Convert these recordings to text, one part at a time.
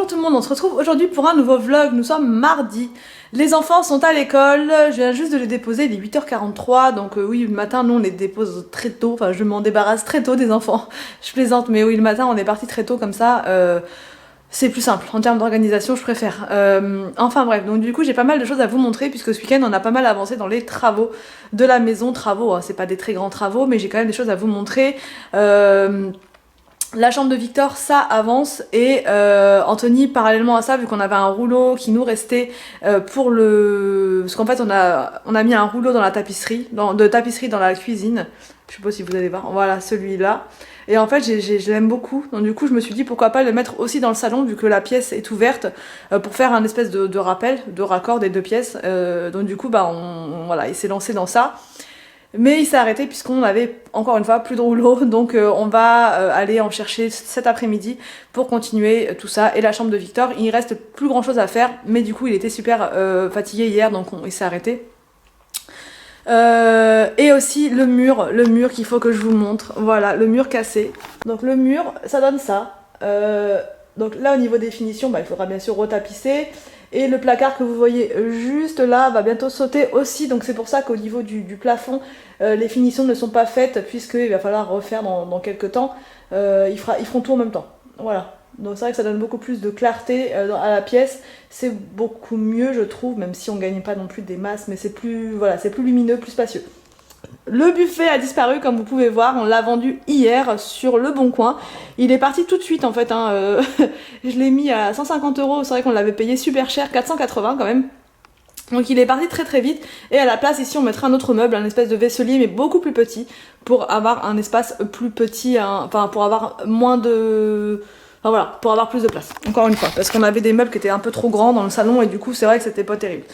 bonjour tout le monde, on se retrouve aujourd'hui pour un nouveau vlog, nous sommes mardi. Les enfants sont à l'école, je viens juste de les déposer, il est 8h43, donc oui, le matin, nous on les dépose très tôt, enfin je m'en débarrasse très tôt des enfants, je plaisante, mais oui, le matin on est parti très tôt comme ça, c'est plus simple, en termes d'organisation je préfère. Enfin bref, donc du coup j'ai pas mal de choses à vous montrer, puisque ce week-end on a pas mal avancé dans les travaux de la maison, travaux, hein, c'est pas des très grands travaux, mais j'ai quand même des choses à vous montrer. La chambre de Victor, ça avance, et Anthony, parallèlement à ça, vu qu'on avait un rouleau qui nous restait pour le... Parce qu'en fait, on a mis un rouleau dans la tapisserie, de tapisserie dans la cuisine. Je sais pas si vous allez voir. Voilà, celui-là. Et en fait, je l'aime beaucoup. Donc du coup, je me suis dit pourquoi pas le mettre aussi dans le salon, vu que la pièce est ouverte, pour faire un espèce de rappel, de raccord des deux pièces. Donc du coup, bah, voilà, il s'est lancé dans ça. Mais il s'est arrêté puisqu'on avait encore une fois plus de rouleau, donc on va aller en chercher cet après-midi pour continuer tout ça. Et la chambre de Victor, il reste plus grand chose à faire, mais du coup il était super fatigué hier, donc il s'est arrêté. Et aussi le mur qu'il faut que je vous montre, voilà, le mur cassé. Donc le mur, ça donne ça. Donc là au niveau des finitions, bah, il faudra bien sûr retapisser. Et le placard que vous voyez juste là va bientôt sauter aussi, donc c'est pour ça qu'au niveau du plafond, les finitions ne sont pas faites, puisqu'il va falloir refaire dans quelques temps. Ils feront tout en même temps. Voilà. Donc c'est vrai que ça donne beaucoup plus de clarté à la pièce. C'est beaucoup mieux, je trouve, même si on gagne pas non plus des masses, mais c'est plus, voilà, c'est plus lumineux, plus spacieux. Le buffet a disparu, comme vous pouvez voir, on l'a vendu hier sur Le Bon Coin. Il est parti tout de suite en fait, hein. Je l'ai mis à 150 €, c'est vrai qu'on l'avait payé super cher, 480 quand même. Donc il est parti très très vite, et à la place ici on mettra un autre meuble, un espèce de vaisselier mais beaucoup plus petit, pour avoir un espace plus petit, hein, enfin pour avoir moins de... Enfin voilà, pour avoir plus de place, encore une fois, parce qu'on avait des meubles qui étaient un peu trop grands dans le salon, et du coup c'est vrai que c'était pas terrible.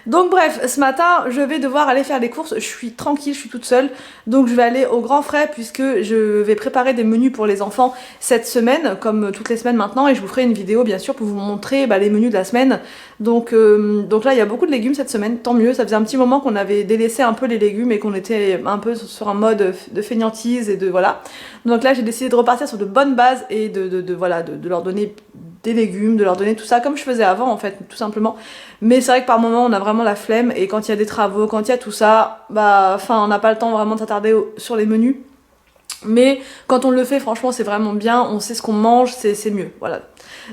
Donc bref, ce matin, je vais devoir aller faire les courses, je suis tranquille, je suis toute seule, donc je vais aller au Grand Frais, puisque je vais préparer des menus pour les enfants cette semaine, comme toutes les semaines maintenant, et je vous ferai une vidéo bien sûr pour vous montrer les menus de la semaine. Donc là, il y a beaucoup de légumes cette semaine, tant mieux, ça faisait un petit moment qu'on avait délaissé un peu les légumes et qu'on était un peu sur un mode de fainéantise et de voilà. Donc là, j'ai décidé de repartir sur de bonnes bases et de leur donner des légumes, de leur donner tout ça comme je faisais avant en fait, tout simplement. Mais c'est vrai que par moment on a vraiment la flemme, et quand il y a des travaux, quand il y a tout ça, bah enfin on n'a pas le temps vraiment de s'attarder sur les menus. Mais quand on le fait, franchement c'est vraiment bien, on sait ce qu'on mange, c'est mieux, voilà.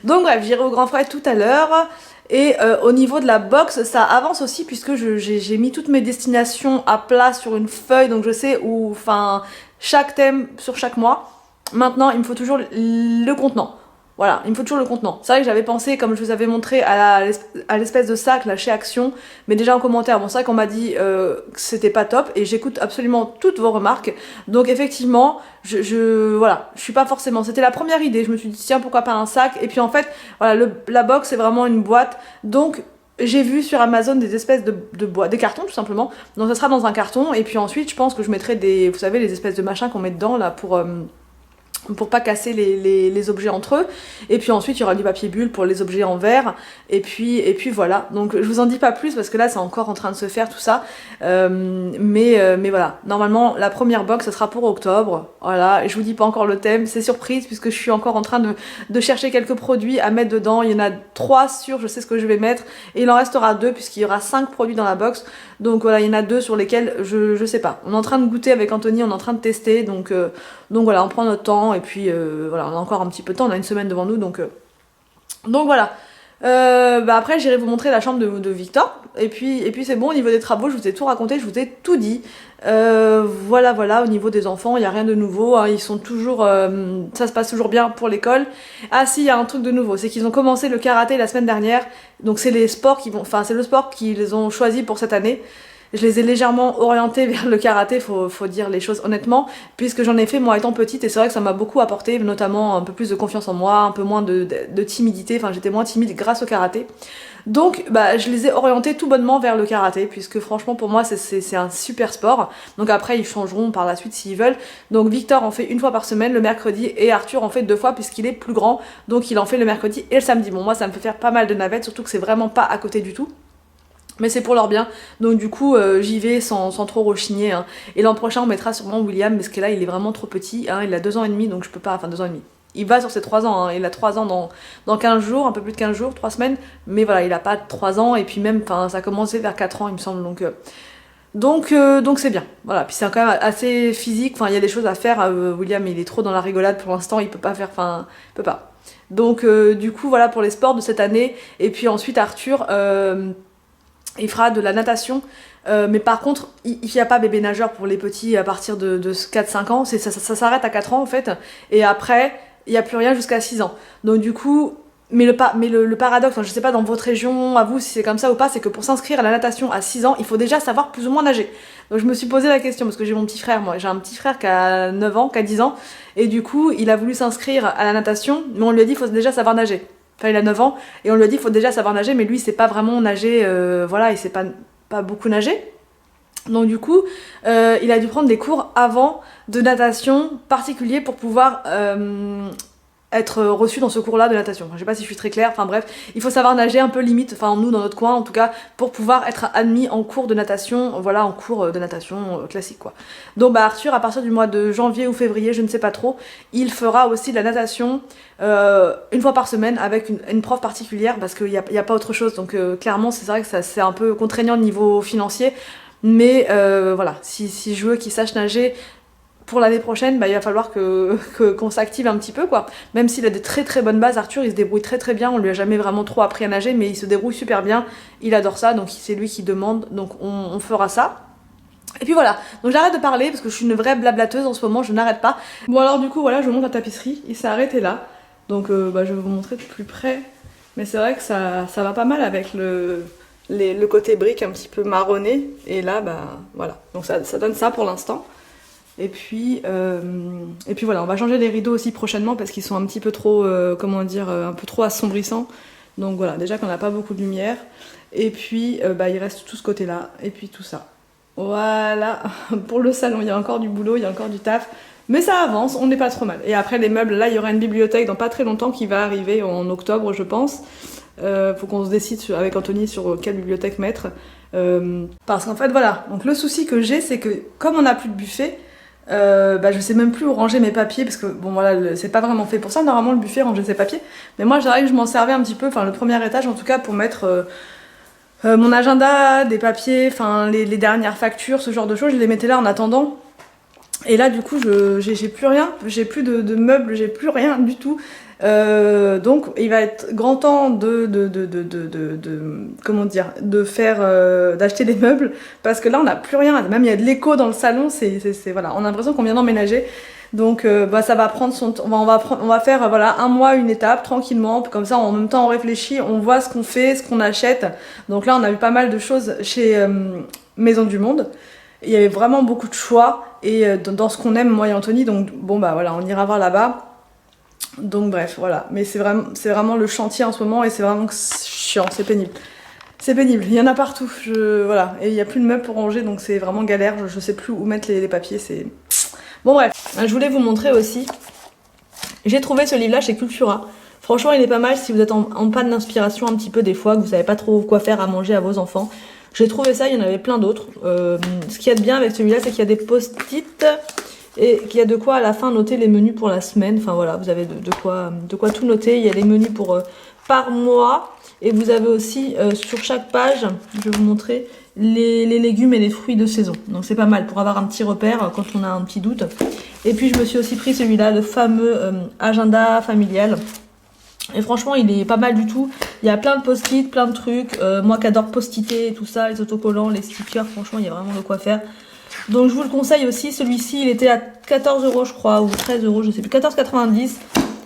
Donc bref, j'irai au Grand Frais tout à l'heure. Et au niveau de la box, ça avance aussi, puisque j'ai mis toutes mes destinations à plat sur une feuille, donc je sais où, enfin, chaque thème sur chaque mois. Maintenant, il me faut toujours le contenant. Voilà, il me faut toujours le contenant. C'est vrai que j'avais pensé, comme je vous avais montré, à l'espèce de sac là chez Action, mais déjà en commentaire, bon c'est vrai qu'on m'a dit que c'était pas top, et j'écoute absolument toutes vos remarques. Donc effectivement, voilà, je suis pas forcément... C'était la première idée, je me suis dit tiens pourquoi pas un sac, et puis en fait, voilà, la box c'est vraiment une boîte, donc... J'ai vu sur Amazon des espèces de boîtes, des cartons tout simplement, donc ça sera dans un carton, et puis ensuite je pense que je mettrai des, vous savez, les espèces de machins qu'on met dedans là pour pas casser les objets entre eux, et puis ensuite il y aura du papier bulle pour les objets en verre, et puis voilà. Donc je vous en dis pas plus parce que là c'est encore en train de se faire tout ça, mais voilà, normalement la première box ça sera pour octobre, voilà, et je vous dis pas encore le thème, c'est surprise puisque je suis encore en train de chercher quelques produits à mettre dedans. Il y en a 3 sûrs, je sais ce que je vais mettre, et il en restera 2 puisqu'il y aura 5 produits dans la box, donc voilà, il y en a 2 sur lesquels je sais pas, on est en train de goûter avec Anthony, on est en train de tester, donc voilà, on prend notre temps, et puis voilà, on a encore un petit peu de temps, on a une semaine devant nous, donc voilà. Après j'irai vous montrer la chambre de Victor, et puis c'est bon. Au niveau des travaux, je vous ai tout raconté, je vous ai tout dit. Voilà, au niveau des enfants, il n'y a rien de nouveau, hein, ils sont toujours, ça se passe toujours bien pour l'école. Ah si, il y a un truc de nouveau, c'est qu'ils ont commencé le karaté la semaine dernière, donc c'est les sports c'est le sport qu'ils ont choisi pour cette année. Je les ai légèrement orientés vers le karaté, faut dire les choses honnêtement, puisque j'en ai fait moi étant petite, et c'est vrai que ça m'a beaucoup apporté, notamment un peu plus de confiance en moi, un peu moins de timidité, enfin j'étais moins timide grâce au karaté. Donc je les ai orientés tout bonnement vers le karaté, puisque franchement pour moi c'est un super sport. Donc après ils changeront par la suite s'ils veulent. Donc Victor en fait une fois par semaine le mercredi, et Arthur en fait 2 fois puisqu'il est plus grand, donc il en fait le mercredi et le samedi. Bon, moi ça me fait faire pas mal de navettes, surtout que c'est vraiment pas à côté du tout. Mais c'est pour leur bien, donc du coup j'y vais sans trop rechigner, hein. Et l'an prochain on mettra sûrement William, parce que là il est vraiment trop petit, hein. Il a 2 ans et demi, donc je peux pas, enfin 2 ans et demi. il va sur ses 3 ans, hein. Il a 3 ans dans 15 jours, un peu plus de 15 jours, 3 semaines, mais voilà, il a pas 3 ans, et puis même, enfin, ça a commencé vers 4 ans, il me semble, donc c'est bien, voilà, puis c'est quand même assez physique, enfin, il y a des choses à faire, William, il est trop dans la rigolade pour l'instant, il peut pas faire, enfin, il peut pas. Donc, du coup, voilà pour les sports de cette année, et puis ensuite, Arthur, il fera de la natation. Mais par contre, il n'y a pas bébé nageur pour les petits à partir de 4-5 ans, ça s'arrête à 4 ans en fait, et après, il n'y a plus rien jusqu'à 6 ans. Donc du coup, mais le paradoxe, enfin, je sais pas dans votre région, à vous si c'est comme ça ou pas, c'est que pour s'inscrire à la natation à 6 ans, il faut déjà savoir plus ou moins nager. Donc je me suis posé la question, parce que j'ai mon petit frère, moi j'ai un petit frère qui a 9 ans, qui a 10 ans, et du coup, il a voulu s'inscrire à la natation, mais on lui a dit il faut déjà savoir nager. Enfin, il a 9 ans, et on lui a dit il faut déjà savoir nager, mais lui, il sait pas vraiment nager, voilà, il sait pas beaucoup nager. Donc du coup, il a dû prendre des cours avant de natation particuliers pour pouvoir être reçu dans ce cours-là de natation. Enfin, je sais pas si je suis très claire, enfin bref, il faut savoir nager un peu limite, enfin nous dans notre coin en tout cas, pour pouvoir être admis en cours de natation, voilà, en cours de natation classique quoi. Donc bah Arthur, à partir du mois de janvier ou février, je ne sais pas trop, il fera aussi de la natation une fois par semaine avec une prof particulière parce qu'il n'y a pas autre chose, donc clairement c'est vrai que c'est un peu contraignant au niveau financier, mais voilà, si je veux qu'il sache nager pour l'année prochaine, bah, il va falloir qu'on s'active un petit peu quoi. Même s'il a des très très bonnes bases, Arthur il se débrouille très très bien, on lui a jamais vraiment trop appris à nager, mais il se débrouille super bien, il adore ça, donc c'est lui qui demande, donc on fera ça. Et puis voilà, donc j'arrête de parler parce que je suis une vraie blablateuse en ce moment, je n'arrête pas. Bon alors du coup voilà, je monte la tapisserie, il s'est arrêté là, donc bah, je vais vous montrer de plus près, mais c'est vrai que ça va pas mal avec le côté brique un petit peu marronné, et là bah voilà, donc ça donne ça pour l'instant. Et puis voilà, on va changer les rideaux aussi prochainement parce qu'ils sont un petit peu trop, comment dire, un peu trop assombrissants. Donc voilà, déjà qu'on n'a pas beaucoup de lumière. Et puis bah, il reste tout ce côté-là, et puis tout ça. Voilà, pour le salon, il y a encore du boulot, il y a encore du taf. Mais ça avance, on n'est pas trop mal. Et après les meubles, là il y aura une bibliothèque dans pas très longtemps qui va arriver en octobre je pense. Faut qu'on se décide avec Anthony sur quelle bibliothèque mettre. Parce qu'en fait voilà, donc le souci que j'ai c'est que comme on n'a plus de buffet, bah, je sais même plus où ranger mes papiers parce que bon voilà c'est pas vraiment fait pour ça normalement le buffet ranger ses papiers, mais moi j'arrive je m'en servais un petit peu, enfin le premier étage en tout cas pour mettre mon agenda, des papiers, enfin les dernières factures, ce genre de choses, je les mettais là en attendant. Et là du coup j'ai plus rien, j'ai plus de meubles, j'ai plus rien du tout. Donc il va être grand temps comment dire, de faire d'acheter des meubles parce que là on n'a plus rien, même il y a de l'écho dans le salon, c'est voilà, on a l'impression qu'on vient d'emménager. Donc bah, ça va prendre son temps, on va faire voilà un mois une étape tranquillement, comme ça en même temps on réfléchit, on voit ce qu'on fait, ce qu'on achète. Donc là on a eu pas mal de choses chez Maison du Monde. Il y avait vraiment beaucoup de choix et dans ce qu'on aime moi et Anthony, donc bon bah voilà, on ira voir là-bas. Donc bref, voilà. Mais c'est vraiment le chantier en ce moment et c'est vraiment chiant, c'est pénible. C'est pénible, il y en a partout, voilà. Et il n'y a plus de meubles pour ranger, donc c'est vraiment galère, je sais plus où mettre les papiers, c'est... Bon bref, je voulais vous montrer aussi, j'ai trouvé ce livre-là chez Cultura. Franchement, il est pas mal si vous êtes en panne d'inspiration un petit peu des fois, que vous savez pas trop quoi faire à manger à vos enfants. J'ai trouvé ça, il y en avait plein d'autres. Ce qu'il y a de bien avec celui-là, c'est qu'il y a des post-it et qu'il y a de quoi à la fin noter les menus pour la semaine. Enfin voilà, vous avez de quoi tout noter. Il y a les menus par mois et vous avez aussi sur chaque page, je vais vous montrer, les légumes et les fruits de saison. Donc c'est pas mal pour avoir un petit repère quand on a un petit doute. Et puis je me suis aussi pris celui-là, le fameux agenda familial. Et franchement il est pas mal du tout, il y a plein de post-it, plein de trucs, moi qui adore post-iter et tout ça, les autocollants, les stickers, franchement il y a vraiment de quoi faire. Donc je vous le conseille aussi, celui-ci il était à 14 € je crois, ou 13 €, je sais plus, 14,90 €,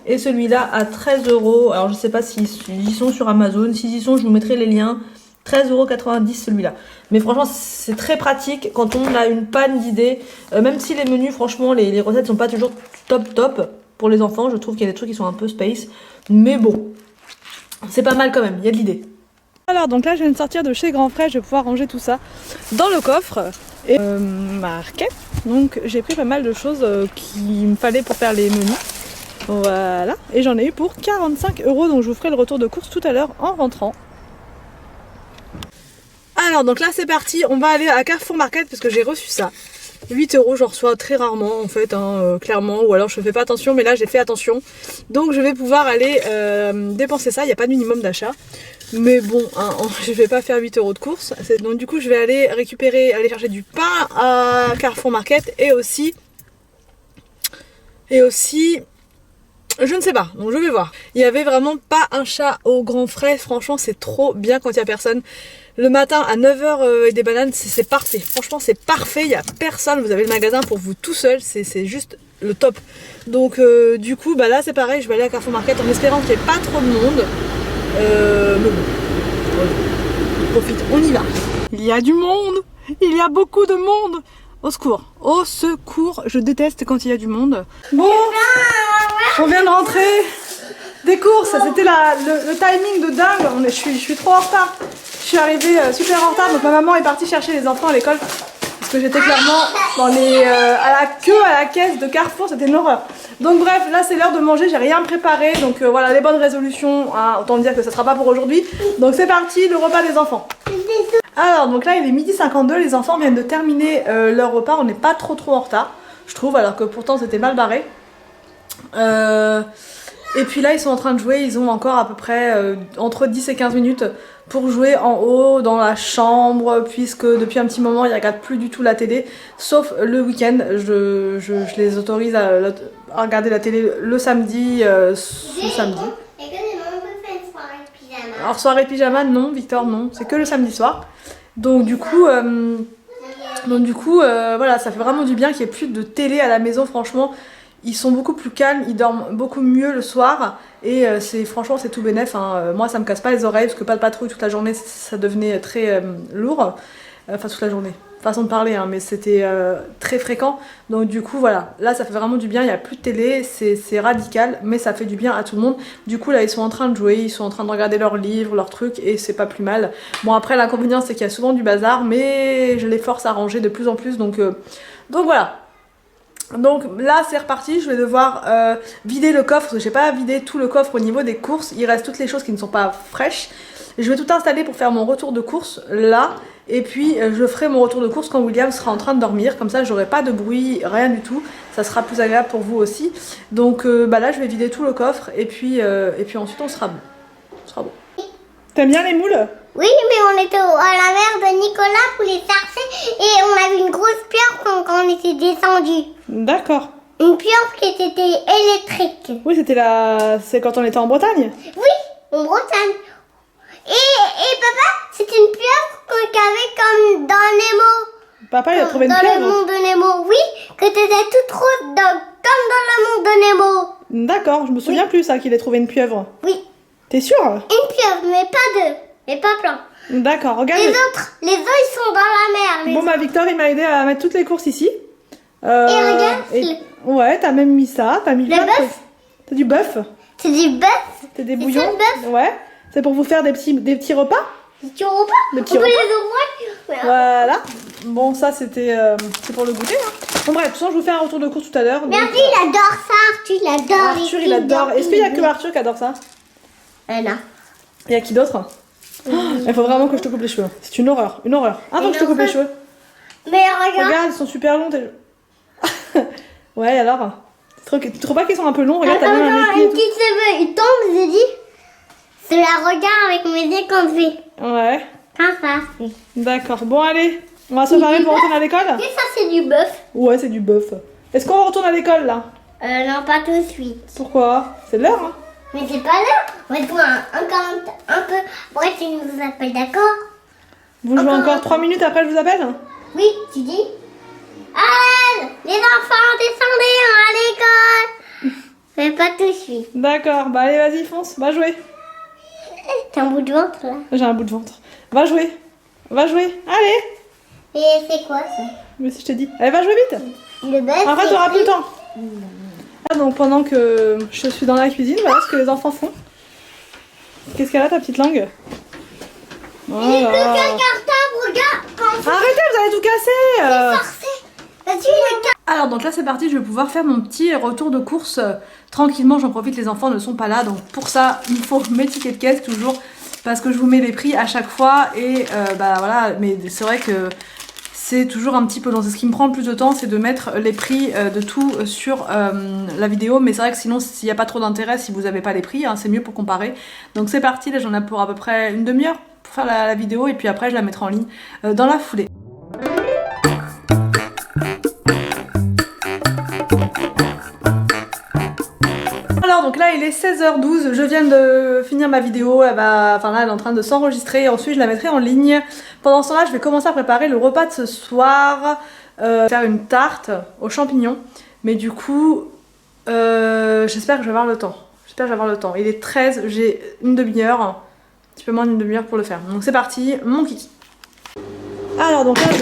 et celui-là à 13 €, alors je sais pas s'ils y sont sur Amazon, s'ils y sont je vous mettrai les liens, 13,90 € celui-là. Mais franchement c'est très pratique quand on a une panne d'idées, même si les menus franchement les recettes sont pas toujours top pour les enfants, je trouve qu'il y a des trucs qui sont un peu space. Mais bon, c'est pas mal quand même, il y a de l'idée. Alors donc là je viens de sortir de chez Grand Frais, je vais pouvoir ranger tout ça dans le coffre et Market. Donc j'ai pris pas mal de choses qu'il me fallait pour faire les menus. Voilà, et j'en ai eu pour 45 €, donc je vous ferai le retour de course tout à l'heure en rentrant. Alors donc là c'est parti, on va aller à Carrefour Market parce que j'ai reçu ça. 8 euros, j'en reçois très rarement en fait, hein, clairement, ou alors je fais pas attention, mais là j'ai fait attention. Donc je vais pouvoir aller dépenser ça, il n'y a pas de minimum d'achat. Mais bon, hein, je vais pas faire 8 euros de course. Donc du coup je vais aller aller chercher du pain à Carrefour Market et aussi, je ne sais pas, donc je vais voir. Il y avait vraiment pas un chat au grand frais, franchement c'est trop bien quand il y a personne. Le matin à 9 h avec des bananes, c'est parfait. Franchement c'est parfait, il n'y a personne, vous avez le magasin pour vous tout seul, c'est juste le top. Donc du coup bah là c'est pareil, je vais aller à Carrefour Market en espérant qu'il n'y ait pas trop de monde. Mais bon, on profite, on y va. Il y a du monde, il y a beaucoup de monde. Au secours, je déteste quand il y a du monde. Bon, on vient de rentrer des courses, c'était le timing de dingue, je suis trop en retard. Je suis arrivée super en retard, donc ma maman est partie chercher les enfants à l'école. Parce que j'étais clairement à la queue à la caisse de Carrefour, c'était une horreur. Donc bref, là c'est l'heure de manger, j'ai rien préparé. Donc voilà, les bonnes résolutions, hein, autant dire que ça sera pas pour aujourd'hui. Donc c'est parti, le repas des enfants. Alors donc là il est 12h52, les enfants viennent de terminer leur repas, on n'est pas trop en retard, je trouve, alors que pourtant c'était mal barré. Et puis là ils sont en train de jouer, ils ont encore à peu près entre 10 et 15 minutes pour jouer en haut dans la chambre, puisque depuis un petit moment ils regardent plus du tout la télé, sauf le week-end. Je les autorise à regarder la télé le samedi, ce samedi. Alors soirée pyjama non, Victor non, c'est que le samedi soir. Donc du coup voilà, ça fait vraiment du bien qu'il n'y ait plus de télé à la maison, franchement. Ils sont beaucoup plus calmes, ils dorment beaucoup mieux le soir et franchement c'est tout bénef, hein. Moi ça me casse pas les oreilles parce que pas de patrouille toute la journée, ça devenait très lourd, enfin toute la journée, façon de parler, hein, mais c'était très fréquent. Donc du coup voilà, là ça fait vraiment du bien, il n'y a plus de télé, c'est radical mais ça fait du bien à tout le monde. Du coup là ils sont en train de jouer, ils sont en train de regarder leurs livres, leurs trucs et c'est pas plus mal. Bon après l'inconvénient c'est qu'il y a souvent du bazar mais je les force à ranger de plus en plus, donc voilà. Donc là c'est reparti, je vais devoir vider le coffre, parce que j'ai pas vidé tout le coffre au niveau des courses, il reste toutes les choses qui ne sont pas fraîches. Je vais tout installer pour faire mon retour de course là, et puis je ferai mon retour de course quand William sera en train de dormir, comme ça j'aurai pas de bruit, rien du tout, ça sera plus agréable pour vous aussi. Donc bah là je vais vider tout le coffre, et puis ensuite on sera bon. On sera bon. T'aimes bien les moules? Oui, mais on était à la mer de Nicolas pour les chercher et on a vu une grosse pieuvre quand on était descendu. D'accord. Une pieuvre qui était électrique. Oui, c'est quand on était en Bretagne? Oui, en Bretagne. Et papa, c'est une pieuvre qu'il y avait comme dans Nemo. Papa, il a trouvé une pieuvre? Dans le monde de Nemo, oui, que t'étais toute rose, comme dans le monde de Nemo. D'accord, je me souviens plus ça, qu'il ait trouvé une pieuvre. Oui. T'es sûr? Une pieuvre, mais pas deux, mais pas plein. D'accord, regarde. Les autres, ils sont dans la mer. Bon bah Victor, il m'a aidé à mettre toutes les courses ici. Et regarde. Ouais, t'as même mis ça, t'as mis le bœuf. T'as du bœuf. C'est du bœuf. C'est des bouillons. C'est le bœuf. Ouais. C'est pour vous faire des petits repas. Des petits repas. Des petits On peut repas. les ouvrir. Voilà. Bon, ça c'était c'est pour le goûter. Hein. Bon bref, de toute façon, je vous fais un retour de course tout à l'heure. Mais Arthur, il adore ça. Arthur, il adore. Arthur, il adore. Est-ce qu'il y a que Arthur qui adore ça? Non. Il y a qui d'autre? Il faut vraiment que je te coupe les cheveux. C'est une horreur, une horreur. Ah donc je te coupe les cheveux. Mais regarde. Regarde, ils sont super longs. Ouais, alors tu trouves pas qu'ils sont un peu longs? Regarde, t'as même un épi et une tout. petite cheveux, il tombe, j'ai dit. Je la regarde avec mes yeux quand je fais. Ouais. Comme ça. D'accord. Bon, allez. On va se préparer pour retourner à l'école? Et ça, c'est du bœuf. Ouais, c'est du bœuf. Est-ce qu'on retourne à l'école, là? Non, pas tout de suite. Pourquoi? C'est l'heure, hein? Mais c'est pas là. On va jouer un peu. Après, tu nous appelles, d'accord? Vous jouez encore 3 minutes après, je vous appelle? Oui, tu dis. Allez, les enfants, descendez à l'école. Mais pas tout de suite. D'accord. Bah, allez, vas-y, fonce. Va jouer. T'as un bout de ventre, là. J'ai un bout de ventre. Va jouer. Va jouer. Allez. Et c'est quoi, ça? Mais si je t'ai dit. Allez, va jouer vite. Le bœuf. En fait, t'auras plus le temps. Ah, donc, pendant que je suis dans la cuisine, voilà ce que les enfants font. Qu'est-ce qu'elle a, ta petite langue? Voilà. Il est plus qu'un cartable, regarde. Arrêtez, vous allez tout casser. Forcé. Vas-y, le cartable. Alors donc là c'est parti, je vais pouvoir faire mon petit retour de course tranquillement, j'en profite, les enfants ne sont pas là, donc pour ça il faut mes tickets de caisse toujours, parce que je vous mets les prix à chaque fois et bah voilà, mais c'est vrai que c'est toujours un petit peu long. C'est ce qui me prend le plus de temps, c'est de mettre les prix de tout sur la vidéo. Mais c'est vrai que sinon, s'il n'y a pas trop d'intérêt, si vous n'avez pas les prix, hein, c'est mieux pour comparer. Donc c'est parti, là j'en ai pour à peu près une demi-heure pour faire la vidéo. Et puis après, je la mettrai en ligne dans la foulée. Alors donc là il est 16h12, je viens de finir ma vidéo, elle est en train de s'enregistrer, ensuite je la mettrai en ligne. Pendant ce temps là je vais commencer à préparer le repas de ce soir, faire une tarte aux champignons, mais du coup j'espère que je vais avoir le temps, il est 13, j'ai une demi-heure, un petit peu moins d'une demi-heure pour le faire, donc c'est parti, mon kiki. Alors donc là je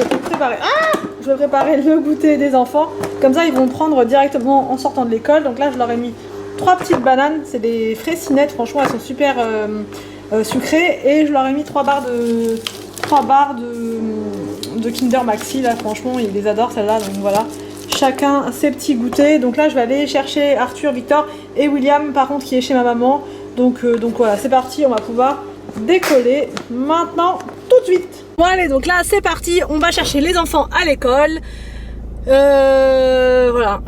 vais préparer le goûter des enfants, comme ça ils vont le prendre directement en sortant de l'école. Donc là je leur ai mis 3 petites bananes, c'est des fraissinettes, franchement elles sont super sucrées, et je leur ai mis 3 barres de Kinder Maxi, là franchement ils les adorent celles-là, donc voilà, chacun ses petits goûters. Donc là je vais aller chercher Arthur, Victor et William par contre qui est chez ma maman, donc voilà c'est parti, on va pouvoir décoller maintenant tout de suite. Bon allez, donc là c'est parti, on va chercher les enfants à l'école, voilà.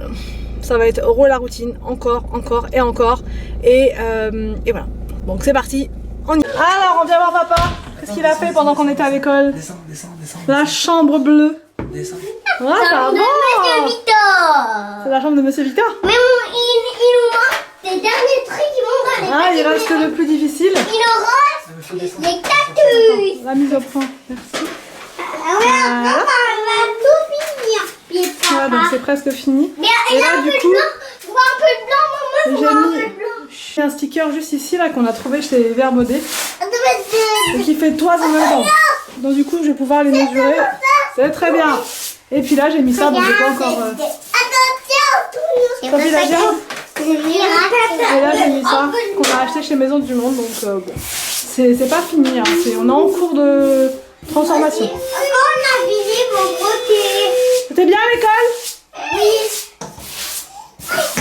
Ça va être la routine, encore et encore. Et voilà. Donc c'est parti. On y va. Alors on vient voir papa. Qu'est-ce qu'il a fait pendant qu'on était à l'école? Descends. La chambre bleue. Descends. Ah, ça va. Monsieur Victor. C'est la chambre de Monsieur Victor. Mais il nous manque des derniers trucs qui vont dans les Ah, il reste le plus difficile. Il nous reste des cactus. La mise au point. Merci. On va tout finir. Voilà, donc c'est presque fini. Mais et là du coup, je vois un peu de blanc, maman, je vois un peu de blanc. J'ai un sticker juste ici là qu'on a trouvé chez Verbaudet et qui fait toise en même temps. Donc du coup je vais pouvoir les mesurer. C'est très bien. Et puis là j'ai mis ça, donc j'ai pas encore. Attention, T'as vu la gerbe? Et là j'ai mis ça qu'on a acheté chez Maison du Monde, donc bon. C'est pas fini, hein. On est en cours de transformation. On a fini mon côté. C'était bien à l'école? Oui.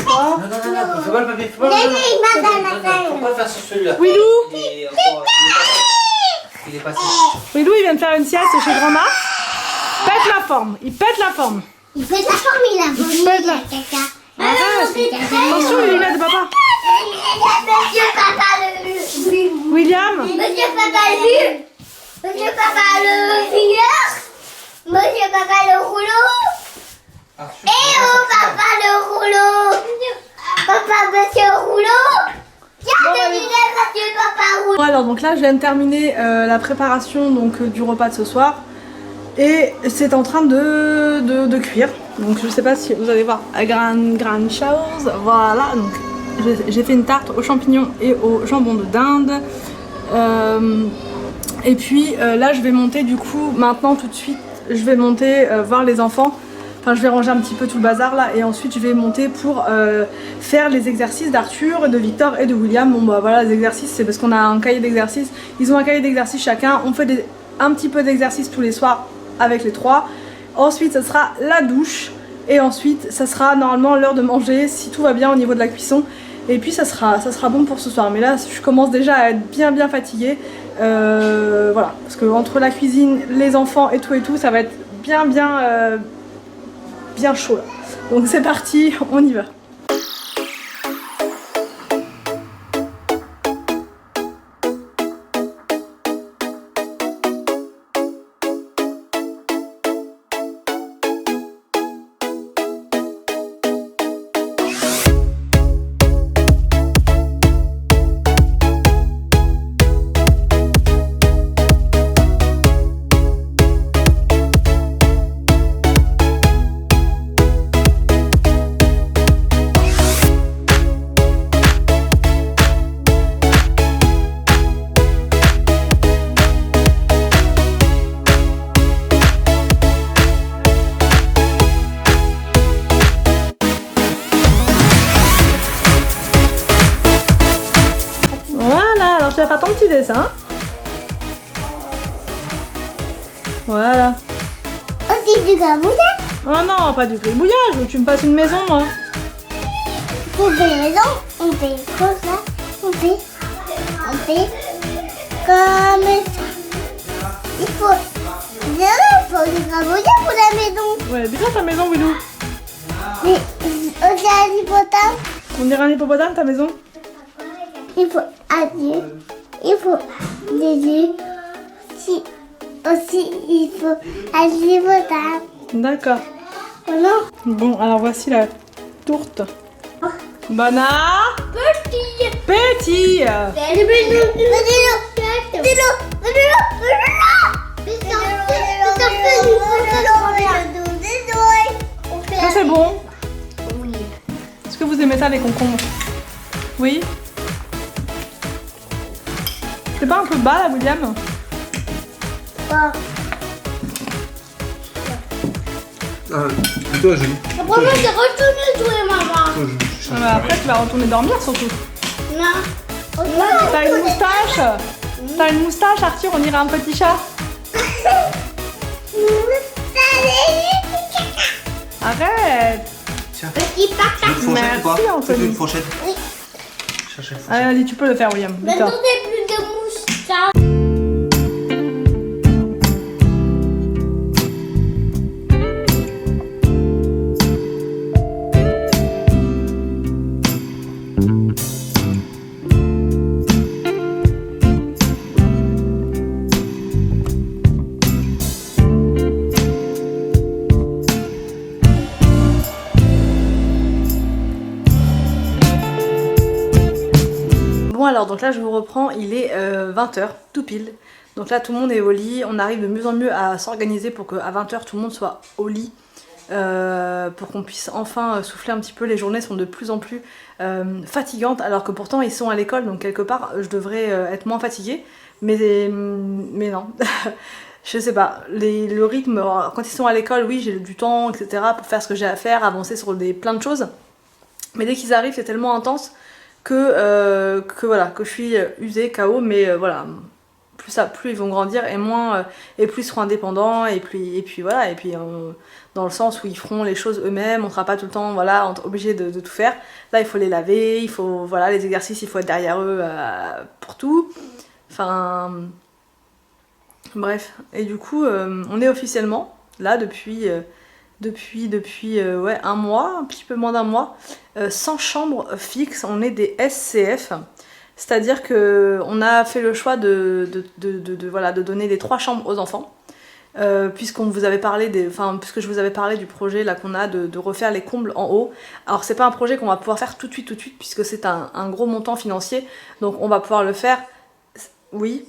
Oh. Non, fais pas le papier, faut pas faire sur celui-là. Willou, Il est passé. Willou il vient de faire une sieste chez grand-mère. Pète la forme, il pète la forme. Il fait la forme, il a vomi, pète la- caca. Attention, il est de papa. Monsieur Papa le William, Monsieur Papa le Monsieur Papa le figure. Monsieur Papa le rouleau. Et oh Papa le rouleau. Papa Monsieur rouleau. Tiens, Monsieur Papa rouleau. Bon, alors donc là je viens de terminer la préparation donc du repas de ce soir et c'est en train de cuire. Donc je sais pas si vous allez voir à grande chose. Voilà, donc j'ai fait une tarte aux champignons et au jambon de dinde. Et puis là je vais monter du coup maintenant tout de suite, je vais monter voir les enfants. Enfin, je vais ranger un petit peu tout le bazar là et ensuite je vais monter pour faire les exercices d'Arthur, de Victor et de William. Bon bah voilà, les exercices c'est parce qu'on a un cahier d'exercices. Ils ont un cahier d'exercices chacun. On fait un petit peu d'exercices tous les soirs avec les trois. Ensuite ça sera la douche et ensuite ça sera normalement l'heure de manger si tout va bien au niveau de la cuisson. Et puis ça sera bon pour ce soir. Mais là je commence déjà à être bien fatiguée. Voilà, parce que entre la cuisine, les enfants et tout, ça va être bien chaud là. Donc c'est parti, on y va. Tu vas faire ton petit dessin. Voilà. Aussi du grabouillage. Oh non, pas du gribouillage, tu me passes une maison moi. Pour faire une maison, on fait comme ça. On fait comme ça. Il faut Il faut des travaux pour la maison. Ouais, dis-moi ta maison, Willou. Mais on dirait un hippopotame. On dirait un hippopotame, ta maison? Il faut adieu. Il faut des yeux. Aussi, il faut un hippopotame. D'accord. Oh non. Bon, alors voici la tourte. Bana. Petit. Petit. Ça c'est bon. Est-ce que vous aimez ça les concombres? Oui. C'est pas un peu bas là, William? Toi, Julie. La première, c'est retourner jouer, maman. Toi, Julie. Ah bah, après tu vas retourner dormir surtout. Non. T'as une moustache? T'as une moustache, Arthur, on dirait un petit chat. Arrête. Tiens. Petit papa. Une fourchette ou pas? Merci, Anthony. Fais une fourchette. Oui. Cherchez une fourchette. Allez, tu peux le faire, William. Maintenant, Victor. t'as plus de moustache. Bon alors, donc là je vous reprends, il est 20h, tout pile. Donc là tout le monde est au lit, on arrive de mieux en mieux à s'organiser pour qu'à 20h tout le monde soit au lit. Pour qu'on puisse enfin souffler un petit peu. Les journées sont de plus en plus fatigantes alors que pourtant ils sont à l'école, donc quelque part je devrais être moins fatiguée, mais non. Je sais pas, le rythme, quand ils sont à l'école, oui j'ai du temps, etc. pour faire ce que j'ai à faire, avancer sur plein de choses, mais dès qu'ils arrivent c'est tellement intense que voilà, que je suis usée, KO, mais voilà, plus ils vont grandir et moins et plus ils seront indépendants et puis voilà, et puis dans le sens où ils feront les choses eux-mêmes, on sera pas tout le temps voilà obligé de tout faire. Là il faut les laver, il faut voilà les exercices, il faut être derrière eux pour tout. Enfin bref, et du coup on est officiellement là depuis ouais, un mois, un petit peu moins d'un mois, sans chambre fixe, on est des SCF. C'est-à-dire que on a fait le choix voilà, de donner les 3 chambres aux enfants, puisque je vous avais parlé du projet là qu'on a de refaire les combles en haut. Alors c'est pas un projet qu'on va pouvoir faire tout de suite, puisque c'est un gros montant financier, donc on va pouvoir le faire, oui,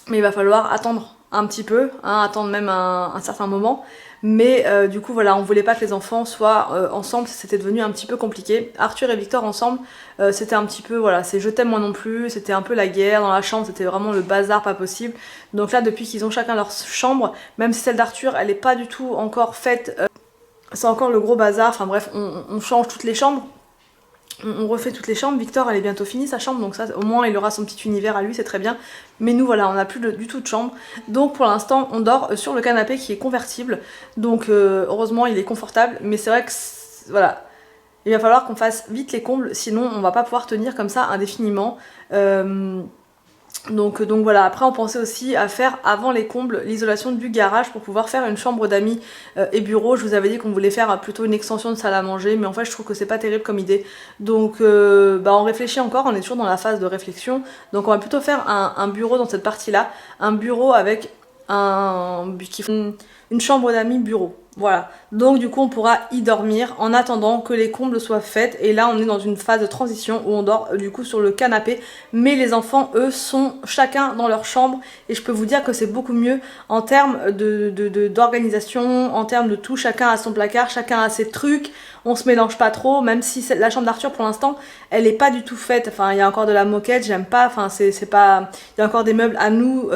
mais il va falloir attendre un petit peu, hein, attendre même un certain moment. Mais du coup voilà, on voulait pas que les enfants soient ensemble, c'était devenu un petit peu compliqué. Arthur et Victor ensemble, c'était un petit peu, voilà, c'est je t'aime moi non plus, c'était un peu la guerre dans la chambre, c'était vraiment le bazar pas possible. Donc là, depuis qu'ils ont chacun leur chambre, même si celle d'Arthur, elle est pas du tout encore faite, c'est encore le gros bazar, enfin bref, on change toutes les chambres. On refait toutes les chambres. Victor elle est bientôt finie sa chambre, donc ça au moins il aura son petit univers à lui, c'est très bien. Mais nous voilà, on n'a plus du tout de chambre, donc pour l'instant on dort sur le canapé qui est convertible, donc heureusement il est confortable, mais c'est vrai que voilà, il va falloir qu'on fasse vite les combles, sinon on va pas pouvoir tenir comme ça indéfiniment. Donc voilà, après on pensait aussi à faire avant les combles l'isolation du garage pour pouvoir faire une chambre d'amis et bureau. Je vous avais dit qu'on voulait faire plutôt une extension de salle à manger, mais en fait je trouve que c'est pas terrible comme idée, donc on réfléchit encore, on est toujours dans la phase de réflexion, donc on va plutôt faire un bureau dans cette partie là, un bureau avec une chambre d'amis bureau. Voilà, donc du coup on pourra y dormir en attendant que les combles soient faites, et là on est dans une phase de transition où on dort du coup sur le canapé, mais les enfants eux sont chacun dans leur chambre, et je peux vous dire que c'est beaucoup mieux en termes d'organisation, en termes de tout, chacun a son placard, chacun a ses trucs, on se mélange pas trop, même si la chambre d'Arthur pour l'instant elle est pas du tout faite, enfin il y a encore de la moquette, j'aime pas, enfin c'est pas, il y a encore des meubles à nous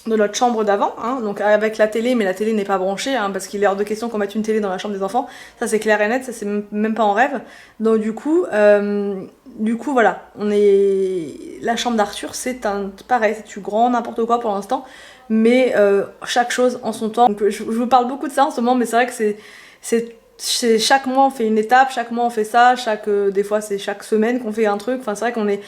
de notre chambre d'avant, hein, donc avec la télé, mais la télé n'est pas branchée, hein, parce qu'il est hors de question qu'on mette une télé dans la chambre des enfants, ça c'est clair et net, ça c'est même pas en rêve. Donc du coup voilà, la chambre d'Arthur c'est pareil, c'est du grand n'importe quoi pour l'instant, mais chaque chose en son temps. Donc, je vous parle beaucoup de ça en ce moment, mais c'est vrai que c'est chaque mois on fait une étape, chaque mois on fait ça, des fois c'est chaque semaine qu'on fait un truc, enfin c'est vrai qu'on est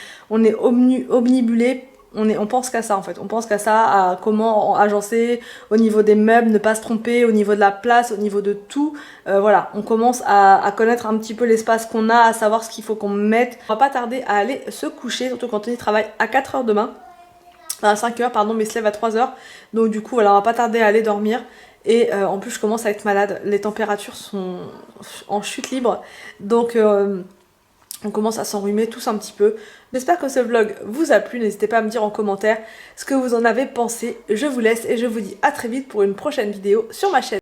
omnibulé on pense qu'à ça en fait, on pense qu'à ça, à comment agencer au niveau des meubles, ne pas se tromper, au niveau de la place, au niveau de tout. Voilà, on commence à connaître un petit peu l'espace qu'on a, à savoir ce qu'il faut qu'on mette. On va pas tarder à aller se coucher, surtout quand on y travaille à 4h demain. À 5h pardon, mais il se lève à 3h. Donc du coup voilà, on va pas tarder à aller dormir. Et en plus je commence à être malade, les températures sont en chute libre. Donc on commence à s'enrhumer tous un petit peu. J'espère que ce vlog vous a plu, n'hésitez pas à me dire en commentaire ce que vous en avez pensé. Je vous laisse et je vous dis à très vite pour une prochaine vidéo sur ma chaîne.